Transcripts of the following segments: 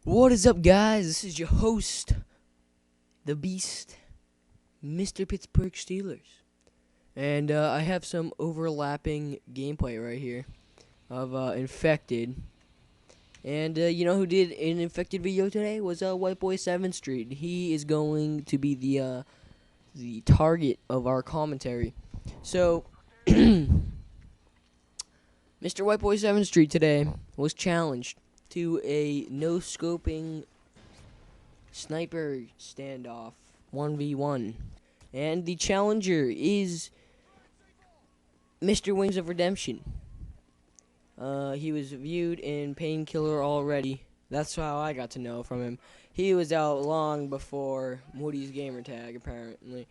What is up, guys? This is your host, the Beast, Mr. Pittsburgh Steelers. And I have some overlapping gameplay right here of Infected. And you know who did an Infected video today? Was Whiteboy7thst. He is going to be the target of our commentary. So, Mr. Whiteboy7thst today was challenged to a no-scoping sniper standoff 1v1, and the challenger is Mr. Wings of Redemption. He was viewed in Painkiller already. That's how I got to know from him. He was out long before Woody's gamertag, apparently.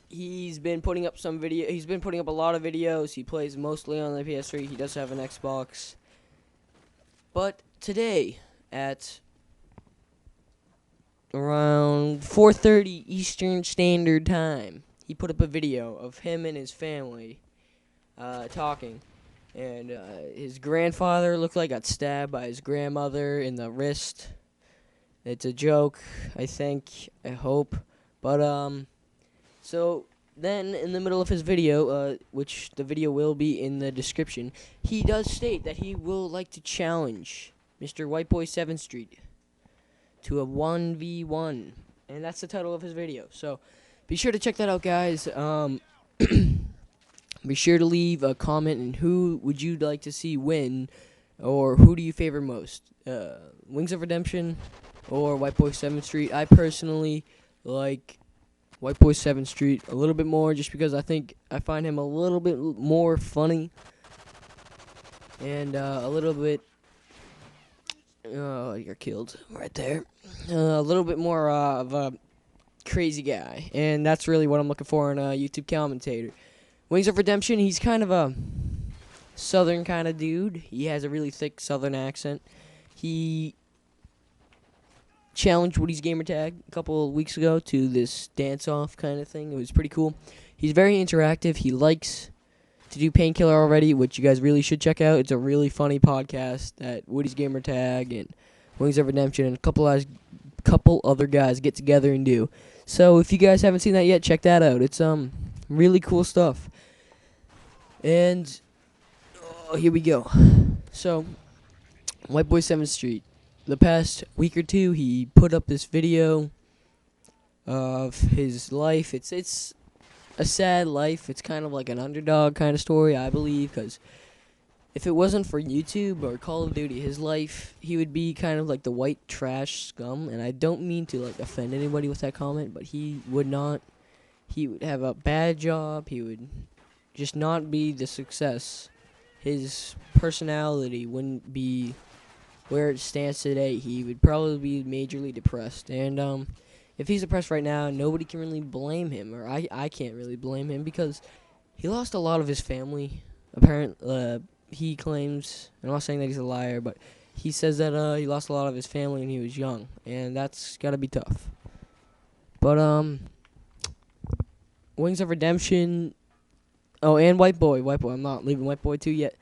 He's been putting up some video. He's been putting up a lot of videos. He plays mostly on the PS3. He does have an Xbox. But today, at around 4:30 Eastern Standard Time, he put up a video of him and his family talking, and his grandfather looked like got stabbed by his grandmother in the wrist. It's a joke, I think, I hope, but so then in the middle of his video, which the video will be in the description, he does state that he will like to challenge Mr. Whiteboy7thst to a 1v1, and that's the title of his video. So be sure to check that out, guys. Be sure to leave a comment and who would you like to see win, or who do you favor most, Wings of Redemption or Whiteboy7thst. I personally like Whiteboy7thst a little bit more, just because I find him a little bit more funny and a little bit. Oh, you're killed right there. A little bit more of a crazy guy, and that's really what I'm looking for in a YouTube commentator. Wings of Redemption, he's kind of a southern kind of dude. He has a really thick southern accent. He challenged Woody's gamertag a couple of weeks ago to this dance-off kind of thing. It was pretty cool. He's very interactive. He likes to do Painkiller already, which you guys really should check out. It's a really funny podcast that Woody's gamertag and Wings of Redemption and a couple other guys get together and do. So if you guys haven't seen that yet, check that out. It's really cool stuff. And here we go. So Whiteboy7thst, the past week or two, he put up this video of his life. It's a sad life. It's kind of like an underdog kind of story, I believe, because if it wasn't for YouTube or Call of Duty, his life, he would be kind of like the white trash scum. And I don't mean to like offend anybody with that comment, but he would have a bad job. He would just not be the success. His personality wouldn't be where it stands today. He would probably be majorly depressed. And if he's depressed right now, nobody can really blame him, or I can't really blame him, because he lost a lot of his family. Apparently, he claims, I'm not saying that he's a liar, but he says that he lost a lot of his family when he was young, and that's gotta be tough. But Wings of Redemption. Oh, and Whiteboy. I'm not leaving Whiteboy 2 yet.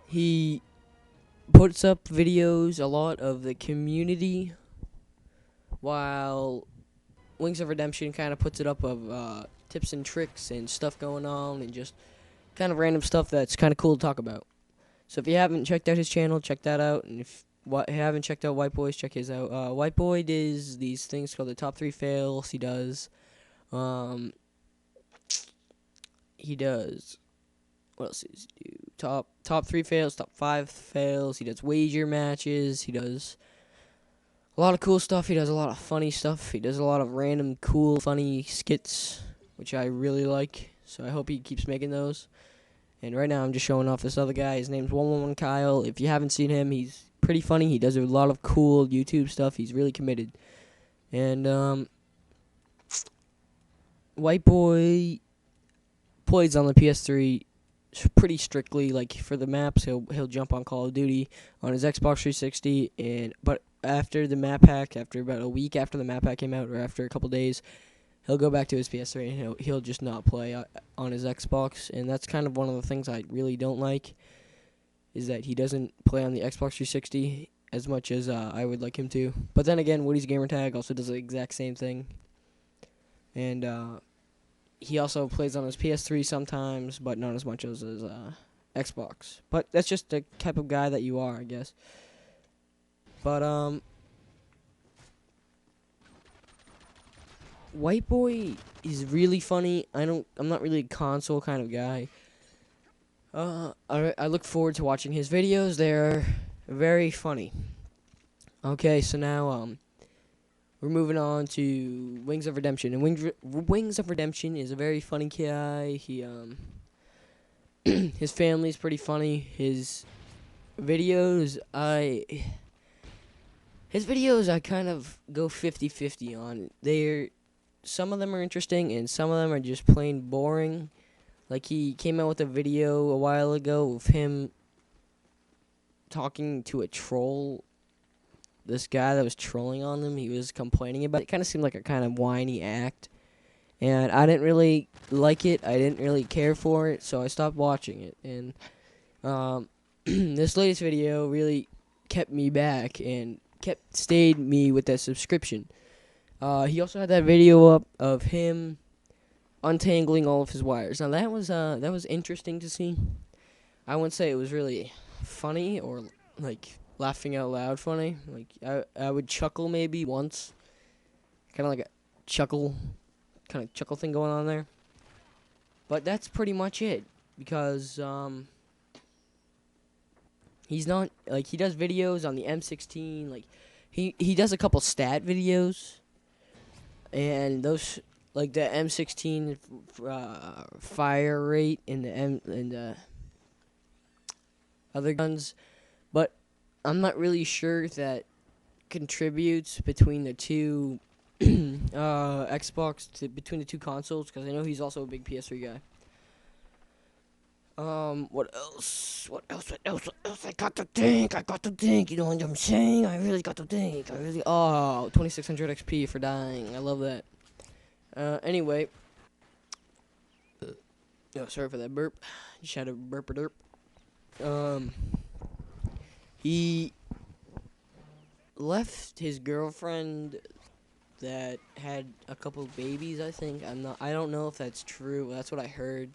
He puts up videos a lot of the community, while Wings of Redemption kind of puts it up of tips and tricks and stuff going on, and just kind of random stuff that's kind of cool to talk about. So if you haven't checked out his channel, check that out. And if you haven't checked out Whiteboy's, check his out. Whiteboy does these things called the top 3 fails. He does, what else does he do? Top 3 fails, top 5 fails. He does wager matches. He does a lot of cool stuff. He does a lot of funny stuff. He does a lot of random, cool, funny skits, which I really like. So I hope he keeps making those. And right now I'm just showing off this other guy. His name's 111 Kyle. If you haven't seen him, he's pretty funny. He does a lot of cool YouTube stuff. He's really committed. And Whiteboy plays on the PS3 pretty strictly. Like for the maps, he'll jump on Call of Duty on his Xbox 360, but after the map hack, after about a week after the map hack came out, or after a couple days, he'll go back to his PS3 and he'll just not play on his Xbox, and that's kind of one of the things I really don't like. is that he doesn't play on the Xbox 360 as much as I would like him to. But then again, Woody's Gamertag also does the exact same thing. And he also plays on his PS3 sometimes, but not as much as his Xbox. But that's just the type of guy that you are, I guess. But White Boy is really funny. I'm not really a console kind of guy. I look forward to watching his videos. They're very funny. Okay, so now we're moving on to Wings of Redemption, and Wings of Redemption is a very funny guy. He his family's pretty funny. His videos I kind of go 50-50 on. Some of them are interesting and some of them are just plain boring. Like, he came out with a video a while ago of him talking to a troll. This guy that was trolling on him, he was complaining about it. It kind of seemed like a kind of whiny act. And I didn't really like it. I didn't really care for it, so I stopped watching it. And this latest video really kept me back and stayed me with that subscription. He also had that video up of him untangling all of his wires. Now that was interesting to see. I wouldn't say it was really funny or like laughing out loud funny. Like, I would chuckle maybe once, kind of like a chuckle thing going on there. But that's pretty much it, because he's not, like, he does videos on the M16. Like, he does a couple stat videos, and those, like, the M16 fire rate and the other guns, but I'm not really sure if that contributes between the two between the two consoles, because I know he's also a big PS3 guy. What else? I got to think. You know what I'm saying? I really got to think. 2600 XP for dying. I love that. Anyway. Oh, sorry for that burp. Just had a burp-a-derp. He left his girlfriend that had a couple babies, I think. I don't know if that's true. That's what I heard.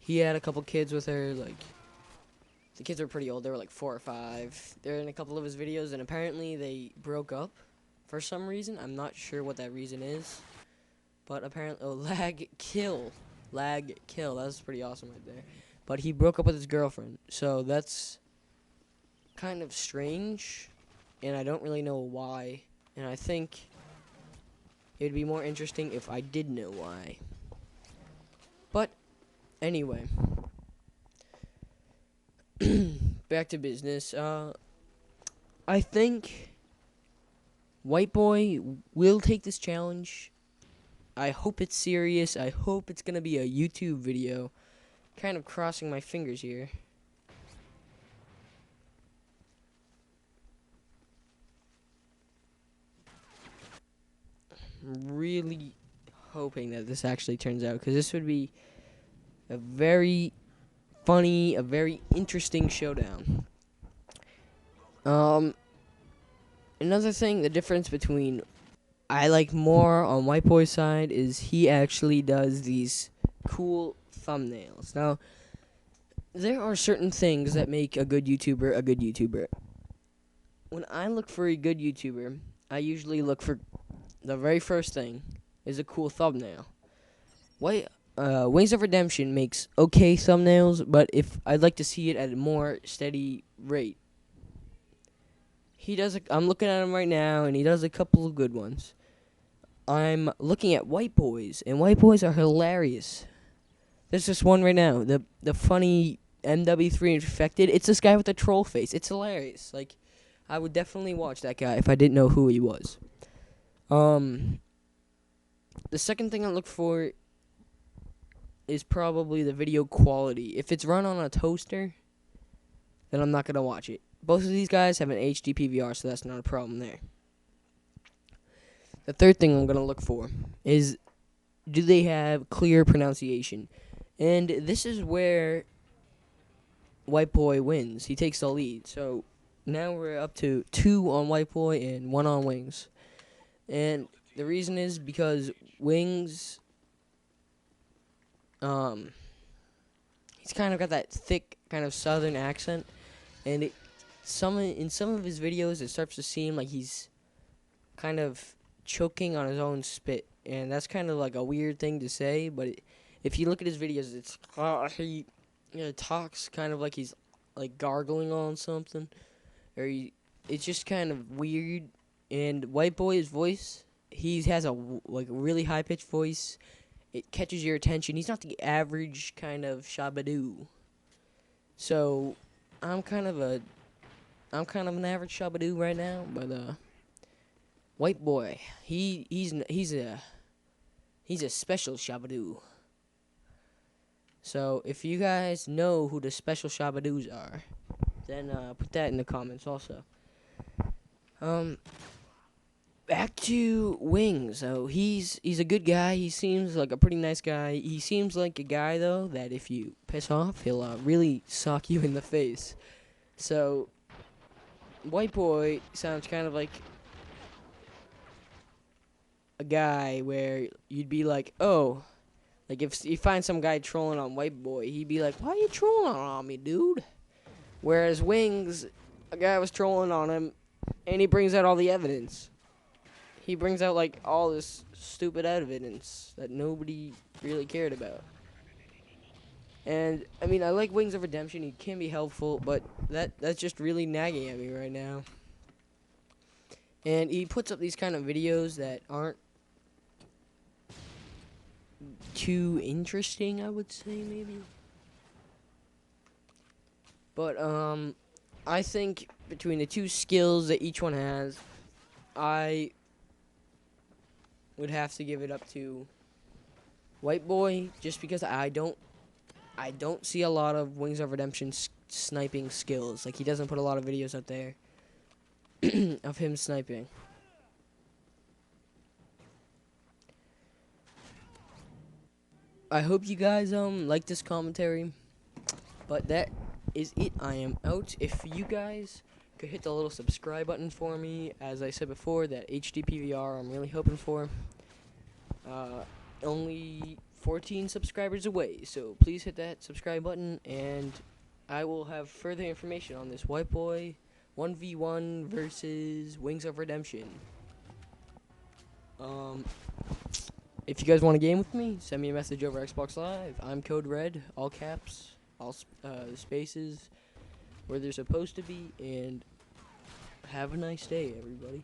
He had a couple kids with her. Like, the kids were pretty old. They were like 4 or 5. They're in a couple of his videos, and apparently they broke up for some reason. I'm not sure what that reason is, but apparently, lag kill. That's pretty awesome right there. But he broke up with his girlfriend, so that's kind of strange, and I don't really know why. And I think it would be more interesting if I did know why. But anyway, back to business. I think White Boy will take this challenge. I hope it's serious. I hope it's going to be a YouTube video. Kind of crossing my fingers here. Really hoping that this actually turns out, because this would be a very funny, a very interesting showdown. Another thing, the difference between I like more on White Boy's side is he actually does these cool thumbnails. Now, there are certain things that make a good YouTuber a good YouTuber. When I look for a good YouTuber, I usually look for the very first thing is a cool thumbnail. Wings of Redemption makes okay thumbnails, but if I'd like to see it at a more steady rate. I'm looking at him right now, and he does a couple of good ones. I'm looking at White Boys, and White Boys are hilarious. There's this one right now, the funny MW3 infected. It's this guy with the troll face. It's hilarious. Like, I would definitely watch that guy if I didn't know who he was. The second thing I look for is probably the video quality. If it's run on a toaster, then I'm not going to watch it. Both of these guys have an HD PVR, so that's not a problem there. The third thing I'm going to look for is, do they have clear pronunciation? And this is where White Boy wins. He takes the lead. So now we're up to 2 on White Boy and 1 on Wings. And the reason is because Wings, he's kind of got that thick kind of southern accent, and in some of his videos it starts to seem like he's kind of choking on his own spit, and that's kind of like a weird thing to say. But if you look at his videos, it's he talks kind of like he's like gargling on something, or it's just kind of weird. And White Boy's voice, he has a like really high pitched voice. It catches your attention. He's not the average kind of Shabadoo. So I'm kind of an average Shabadoo right now, but White Boy, he's a special Shabadoo. So if you guys know who the special Shabadoos are, then put that in the comments also. Back to Wings. So he's a good guy. He seems like a pretty nice guy. He seems like a guy though that if you piss off, he'll really sock you in the face. So White Boy sounds kind of like a guy where you'd be like, oh, like if you find some guy trolling on White Boy, he'd be like, why are you trolling on me, dude? Whereas Wings, a guy was trolling on him, and he brings out all the evidence. He brings out like all this stupid evidence that nobody really cared about. And I mean, I like Wings of Redemption. He can be helpful, but that's just really nagging at me right now. And he puts up these kind of videos that aren't too interesting, I would say, maybe. But I think between the two skills that each one has, I would have to give it up to White Boy, just because I don't see a lot of Wings of Redemption sniping skills. Like, he doesn't put a lot of videos out there of him sniping. I hope you guys like this commentary, but that is it. I am out. If you guys could hit the little subscribe button for me, as I said before, that HD PVR I'm really hoping for. Only 14 subscribers away, so please hit that subscribe button, and I will have further information on this White Boy 1v1 versus Wings of Redemption. If you guys want a game with me, send me a message over Xbox Live. I'm Code Red, all caps, all spaces where they're supposed to be, and have a nice day, everybody.